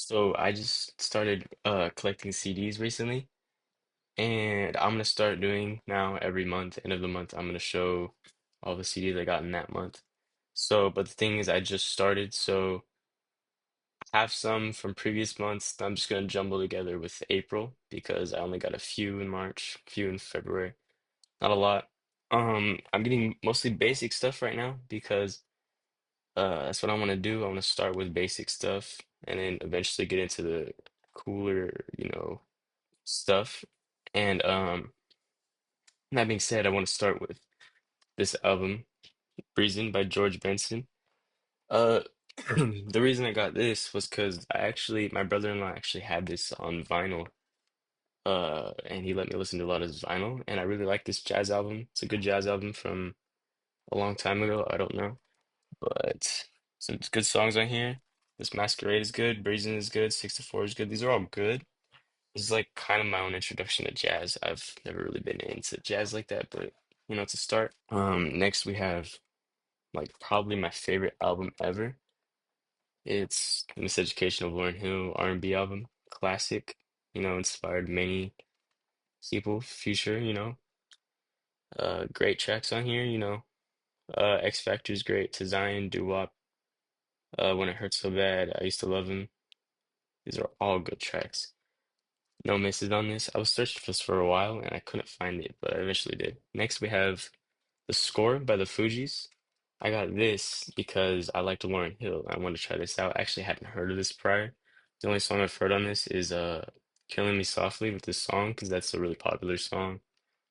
So I just started collecting CDs recently, and I'm gonna start doing now every month, end of the month, I'm gonna show all the CDs I got in that month. So, but the thing is, I just started, so I have some from previous months that I'm just gonna jumble together with April because I only got a few in March, a few in February, not a lot. I'm getting mostly basic stuff right now because that's what I want to do. I want to start with basic stuff and then eventually get into the cooler, stuff. And that being said, I want to start with this album, Reason by George Benson. Uh, the reason I got this was because my brother-in-law actually had this on vinyl. And he let me listen to a lot of his vinyl, and I really like this jazz album. It's a good jazz album from a long time ago. I don't know, but some good songs on here. This Masquerade is good. Reason is good. 64 is good. These are all good. This is like kind of my own introduction to jazz. I've never really been into jazz like that, but it's a start. Next we have like probably my favorite album ever. It's Miseducation of Lauryn Hill R&B album, classic. Inspired many people. Future, great tracks on here. X Factor's great. To Zion, Doo Wop, When It Hurts So Bad. I Used to Love Him. These are all good tracks. No misses on this. I was searching for this for a while and I couldn't find it, but I eventually did. Next, we have The Score by the Fugees. I got this because I liked Lauryn Hill. I wanted to try this out. I actually hadn't heard of this prior. The only song I've heard on this is Killing Me Softly with this song because that's a really popular song.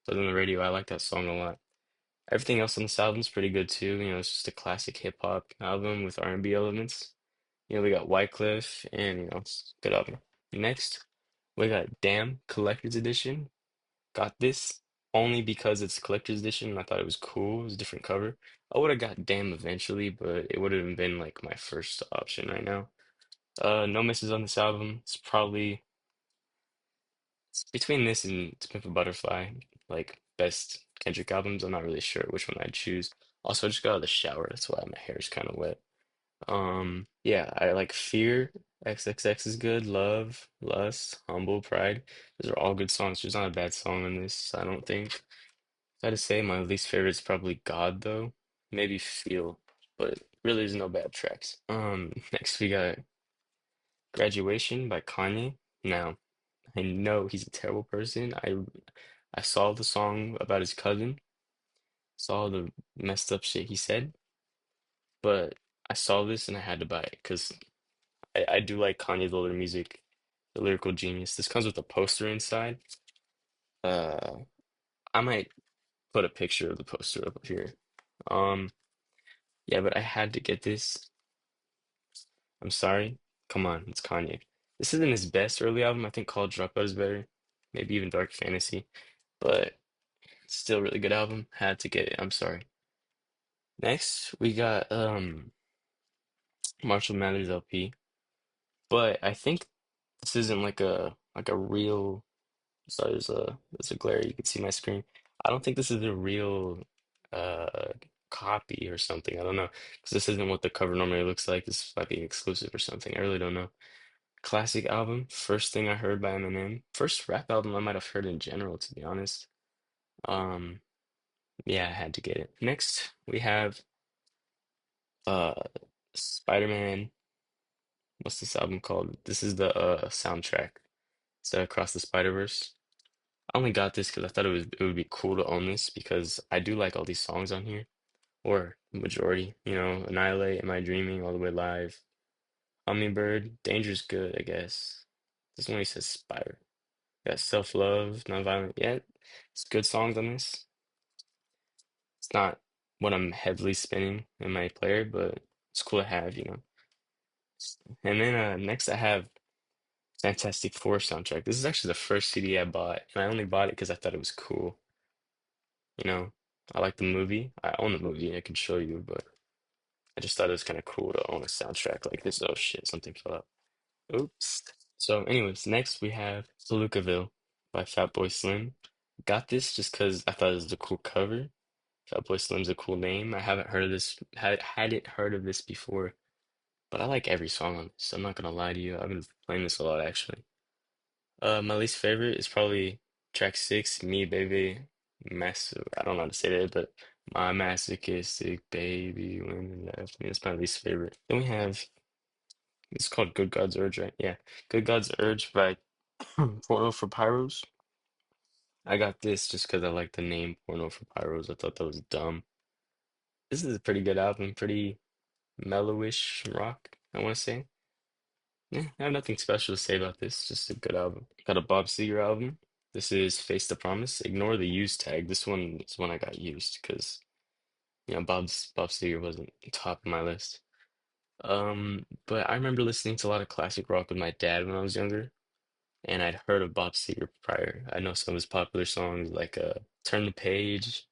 But on the radio, I like that song a lot. Everything else on this album's pretty good too. It's just a classic hip hop album with R&B elements. We got Wyclef and it's a good album. Next, we got Damn Collector's Edition. Got this only because it's collector's edition and I thought it was cool. It was a different cover. I would have got Damn eventually, but it would have been like my first option right now. No misses on this album. It's between this and To Pimp a Butterfly, like best Kendrick albums. I'm not really sure which one I'd choose. Also, I just got out of the shower. That's why my hair is kind of wet. Yeah, I like Fear. XXX is good. Love, Lust, Humble, Pride. Those are all good songs. There's not a bad song on this, I don't think. Gotta say, my least favorite is probably God, though. Maybe Feel, but really there's no bad tracks. Next we got Graduation by Kanye. Now, I know he's a terrible person. I saw the song about his cousin, saw the messed up shit he said, but I saw this and I had to buy it because I do like Kanye's older music, the lyrical genius. This comes with a poster inside. Uh, I might put a picture of the poster up here. Um, yeah, but I had to get this. I'm sorry. Come on, it's Kanye. This isn't his best early album. I think College Dropout is better. Maybe even Dark Fantasy. But still really good album. Had to get it. I'm sorry. Next, we got Marshall Mathers LP. But I think this isn't like a real sorry, there's a glare. You can see my screen. I don't think this is a real uh copy or something. I don't know. Because this isn't what the cover normally looks like. This might be exclusive or something. I really don't know. Classic album. First thing I heard by Eminem. First rap album I might have heard in general, to be honest. Um, yeah, I had to get it. Next, we have uh Spider-Man. What's this album called? This is the soundtrack. It's Across the Spider-Verse. I only got this because I thought it would be cool to own this because I do like all these songs on here, or the majority. Annihilate, Am I Dreaming, All the Way Live, Hummingbird, Danger's good, I guess. This one he says Spider. Got Self Love, Nonviolent. Yeah, it's good songs on this. It's not what I'm heavily spinning in my player, but it's cool to have. And then next I have Fantastic Four soundtrack. This is actually the first CD I bought, and I only bought it because I thought it was cool. You know, I like the movie. I own the movie. I can show you, but I just thought it was kind of cool to own a soundtrack like this. Oh shit, something fell out. Oops. So, anyways, next we have Palookaville by Fatboy Slim. Got this just because I thought it was a cool cover. Fatboy Slim's a cool name. I haven't heard of this, hadn't heard of this before. but I like every song on this. I'm not gonna lie to you. I've been playing this a lot actually. My least favorite is probably track six, Me Baby Mess. I don't know how to say that, but my masochistic baby when you left me. That's my least favorite. Then we have it's called Good God's Urge, right? Yeah, Good God's Urge by Porno for Pyros. I got this just because I like the name Porno for Pyros. I thought that was dumb. This is a pretty good album, pretty mellowish rock, I want to say. Yeah, I have nothing special to say about this. Just a good album. Got a Bob Seger album. This is Face the Promise. Ignore the used tag. This one is one I got used because Bob Seger wasn't top of my list. But I remember listening to a lot of classic rock with my dad when I was younger, and I'd heard of Bob Seger prior. I know some of his popular songs like Turn the Page.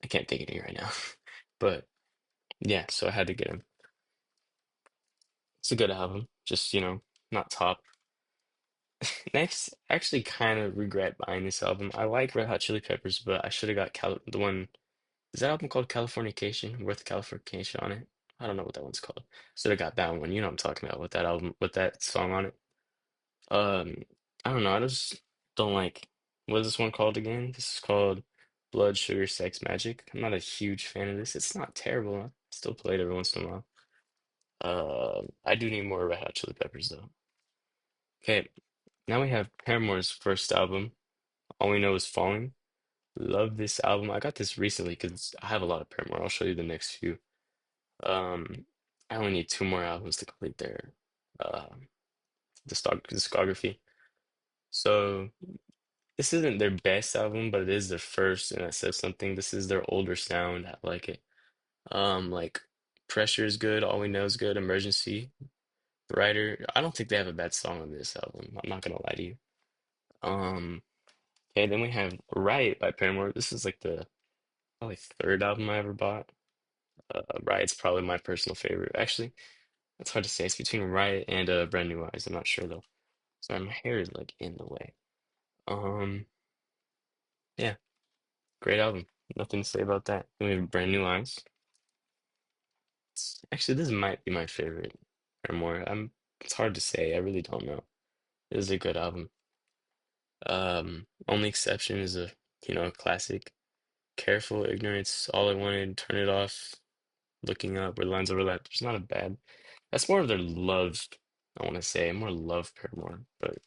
I can't think of any right now. But yeah, so I had to get him. It's a good album. Just, not top. Next, I actually kind of regret buying this album. I like Red Hot Chili Peppers, but I should have got the one. Is that album called Californication? Worth Californication on it? I don't know what that one's called. Should have got that one. You know what I'm talking about with that album, with that song on it. Um, I don't know. I just don't like. What is this one called again? This is called Blood, Sugar, Sex, Magic. I'm not a huge fan of this. It's not terrible. I still play it every once in a while. I do need more Red Hot Chili Peppers though. Okay, now we have Paramore's first album. All We Know Is Falling. Love this album. I got this recently because I have a lot of Paramore. I'll show you the next few. Um, I only need two more albums to complete their discography. So this isn't their best album, but it is their first, and that says something. This is their older sound. I like it. Like Pressure is good. All We Know is good. Emergency. Writer. I don't think they have a bad song on this album. I'm not gonna lie to you. Um, okay, then we have Riot by Paramore. This is like the probably third album I ever bought. Riot's probably my personal favorite. Actually, it's hard to say. It's between Riot and Brand New Eyes. I'm not sure though. Sorry, my hair is like in the way. Um, yeah, great album. Nothing to say about that. Then we have Brand New Eyes. Actually, this might be my favorite or more. It's hard to say. I really don't know. It is a good album. Only exception is a classic. Careful Ignorance, All I Wanted, Turn It Off, Looking Up, Where the Lines Overlap. There's not a bad. That's more of their love, I want to say. More love Paramore. But, it's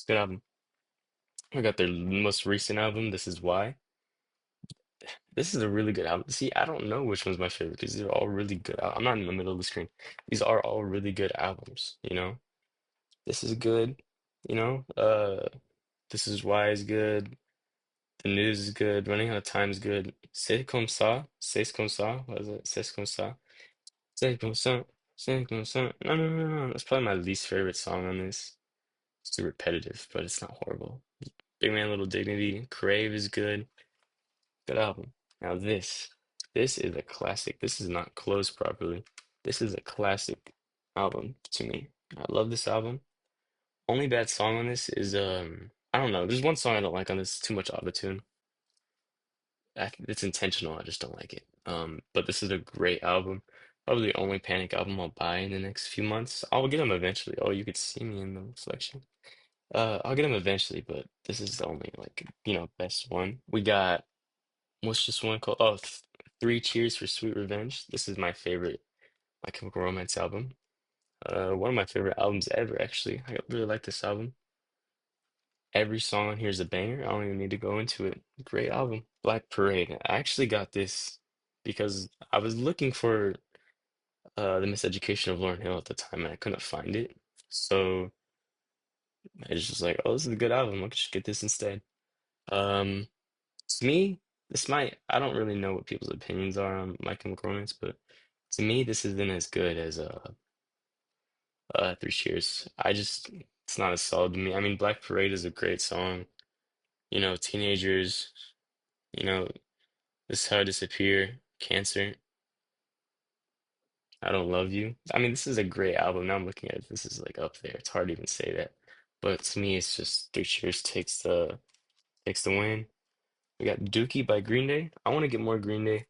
a good album. I got their most recent album, This Is Why. This is a really good album. See, I don't know which one's my favorite because they're all really good. I'm not in the middle of the screen. These are all really good albums. This is good, you know. This Is Why is good. The News is good. Running Out of Time is good. C'est comme ça. What is it? C'est comme ça. C'est comme ça. C'est comme ça. No, no, no, no. That's probably my least favorite song on this. It's too repetitive, but it's not horrible. Big Man, Little Dignity. Crave is good. Good album. Now this is a classic. This is not closed properly. This is a classic album to me. I love this album. Only bad song on this is I don't know. There's one song I don't like on this. Too much autotune. It's intentional. I just don't like it. But this is a great album. Probably the only Panic album I'll buy in the next few months. I'll get them eventually. Oh, you could see me in the selection. I'll get them eventually, but this is the only like best one. We got what's this one called? Oh, Three Cheers for Sweet Revenge. This is my favorite My Chemical Romance album. One of my favorite albums ever, actually. I really like this album. Every song on here is a banger. I don't even need to go into it. Great album. Black Parade. I actually got this because I was looking for The Miseducation of Lauryn Hill at the time and I couldn't find it. So I just was like, oh, this is a good album. I'll just get this instead. Um, to me, I don't really know what people's opinions are on My Chemical Romance, but to me, this isn't as good as Three Cheers. It's not as solid to me. I mean, Black Parade is a great song. Teenagers, you know, This Is How I Disappear, Cancer, I Don't Love You. I mean, this is a great album. Now I'm looking at it. This is like up there. It's hard to even say that. But to me, it's just Three Cheers takes the win. We got Dookie by Green Day. I want to get more Green Day.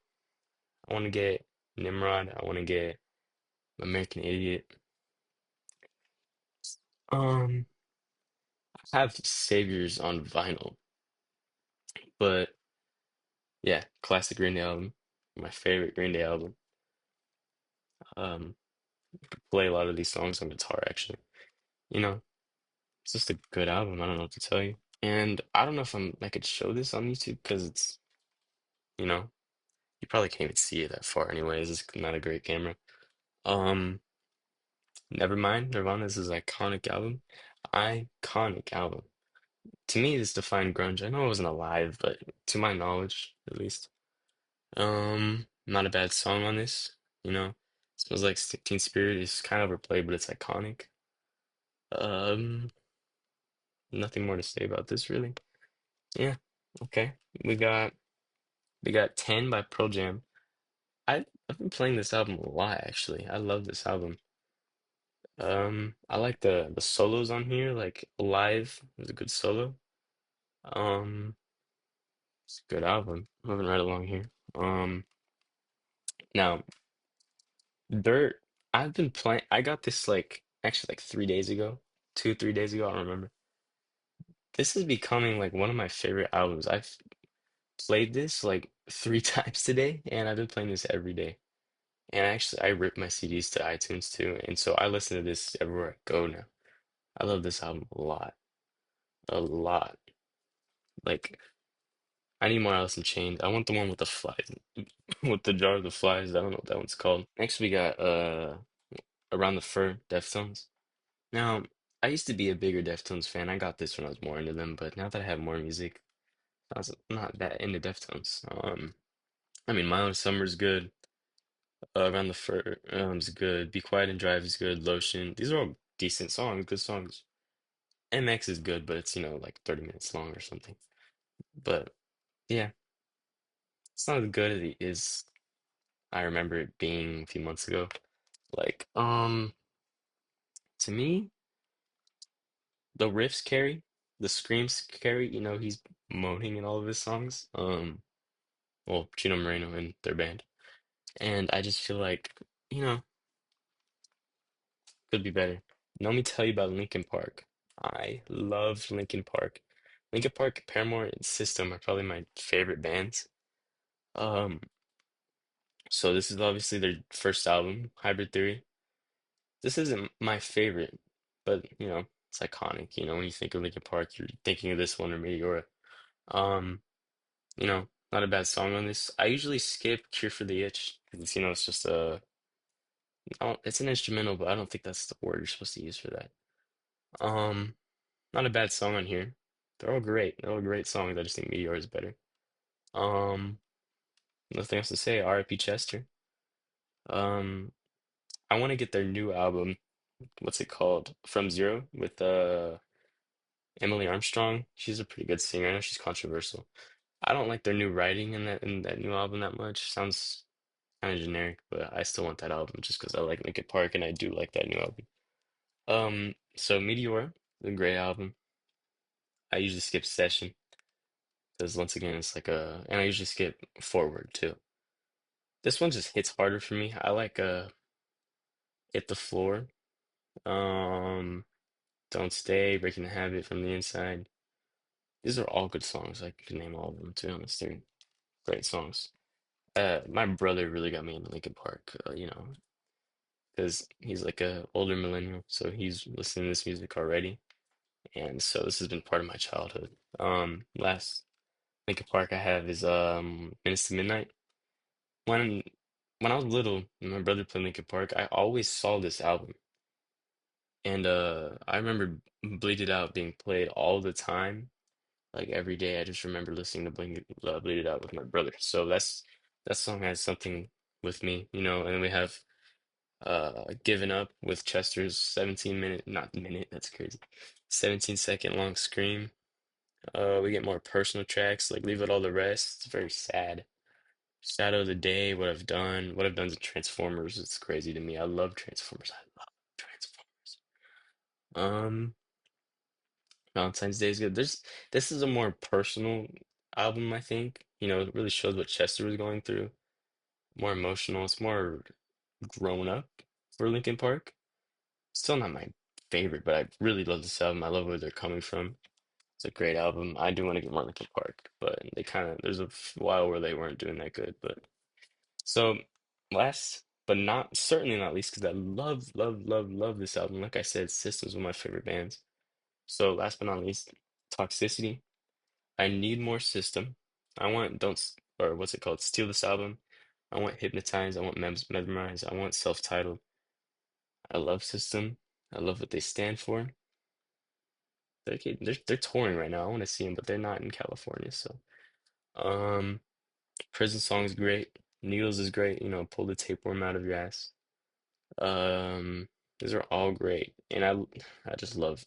I want to get Nimrod. I want to get American Idiot. Um, I have Saviors on vinyl, but yeah, classic Green Day album. My favorite Green Day album. Um, play a lot of these songs on guitar actually. You know, it's just a good album. I don't know what to tell you. And I don't know if I could show this on YouTube because it's, you know, you probably can't even see it that far anyways. It's not a great camera. Um, Nevermind, Nirvana's is iconic album. Iconic album. To me, this defined grunge. I know I wasn't alive, but to my knowledge, at least. Not a bad song on this, you know. Smells Like Teen Spirit is kind of overplayed, but it's iconic. Um, Nothing more to say about this really. Yeah. Okay. We got we got 10 by Pearl Jam. I've been playing this album a lot actually. I love this album. I like the solos on here, like Alive was a good solo. Um, it's a good album. Moving right along here. Now Dirt, I've been playing. I got this like actually like 3 days ago, 3 days ago. I don't remember. This is becoming like one of my favorite albums. I've played this like three times today, and I've been playing this every day. And actually, I rip my CDs to iTunes too, and so I listen to this everywhere I go now. I love this album a lot, a lot. Like, I need more Alice in Chains. I want the one with the flies, with the jar of the flies. I don't know what that one's called. Next, we got Around the Fur, Deftones. Now, I used to be a bigger Deftones fan. I got this when I was more into them, but now that I have more music, I was not that into Deftones. I mean, My Own Summer's good. Around the Fur is good. Be Quiet and Drive is good. Lotion. These are all decent songs, good songs. MX is good, but it's, like 30 minutes long or something. But yeah, it's not as good as it is. I remember it being a few months ago. Like, to me, the riffs carry, the screams carry, he's moaning in all of his songs. Well, Chino Moreno and their band. And I just feel like, you know, could be better. Now let me tell you about Linkin Park. I love Linkin Park. Linkin Park, Paramore, and System are probably my favorite bands. Um, so this is obviously their first album, Hybrid Theory. This isn't my favorite, but it's iconic. When you think of Linkin Park, you're thinking of this one or Meteora. Um, Not a bad song on this. I usually skip Cure for the Itch because it's just it's an instrumental, but I don't think that's the word you're supposed to use for that. Um, Not a bad song on here. They're all great. They're all great songs. I just think Meteor is better. Um, Nothing else to say. R.I.P. Chester. Um, I want to get their new album. What's it called? From Zero with Emily Armstrong. She's a pretty good singer. I know she's controversial. I don't like their new writing in that new album that much. Sounds kind of generic, but I still want that album just because I like Linkin Park and I do like that new album. So Meteor, a great album. I usually skip Session because once again it's like and I usually skip Forward too. This one just hits harder for me. I like Hit the Floor, um, Don't Stay, Breaking the Habit from the Inside. These are all good songs. I can name all of them to be honest. They're great songs. My brother really got me into Linkin Park, because he's like a older millennial, so he's listening to this music already. And so this has been part of my childhood. Last Linkin Park I have is Minutes to Midnight. When when I was little, and my brother played Linkin Park, I always saw this album. And I remember Bleed It Out being played all the time, like every day. I just remember listening to Bleed It Out with my brother. So that song has something with me. And then we have Given Up with Chester's 17-minute, not minute, that's crazy. 17-second long scream. We get more personal tracks like Leave It All to Rest. It's very sad. Shadow of the Day, What I've done to Transformers. It's crazy to me. I love Transformers. I love Transformers. Um, Valentine's Day is good. This is a more personal album, I think. It really shows what Chester was going through. More emotional. It's more grown up. for Linkin Park. Still not my favorite, but I really love this album. I love where they're coming from. It's a great album. I do want to get more Linkin Park, but they kind of there's a while where they weren't doing that good. But so last but not certainly not least, because I love, love, love, love this album. Like I said, System's one of my favorite bands. So last but not least, Toxicity. I need more System. I want Don't or what's it called? Steal This Album. I want Hypnotize. I want Mesmerize. I want Self-Titled. I love System. I love what they stand for. They're touring right now. I want to see them, but they're not in California. So, um, Prison Song's great. Needles is great. Pull the tapeworm out of your ass. Um, these are all great, and I just love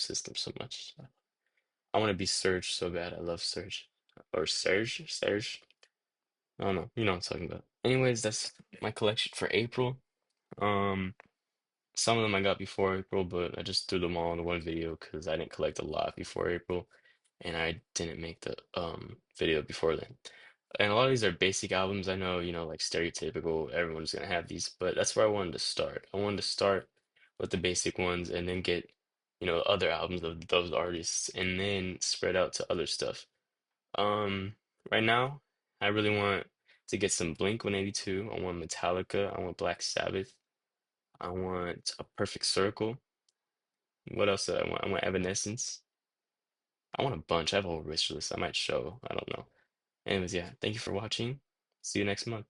System so much. I want to be Surge so bad. I love Surge or Serge. I don't know. You know what I'm talking about. Anyways, that's my collection for April. Um, some of them I got before April, but I just threw them all in one video because I didn't collect a lot before April, and I didn't make the video before then. And a lot of these are basic albums. I know, like stereotypical, everyone's gonna have these, but that's where I wanted to start. I wanted to start with the basic ones and then get, other albums of those artists and then spread out to other stuff. Um, right now, I really want to get some Blink 182. I want Metallica. I want Black Sabbath. I want A Perfect Circle. What else do I want? I want Evanescence. I want a bunch. I have a whole wish list. I might show. I don't know. Anyways, yeah, thank you for watching. See you next month.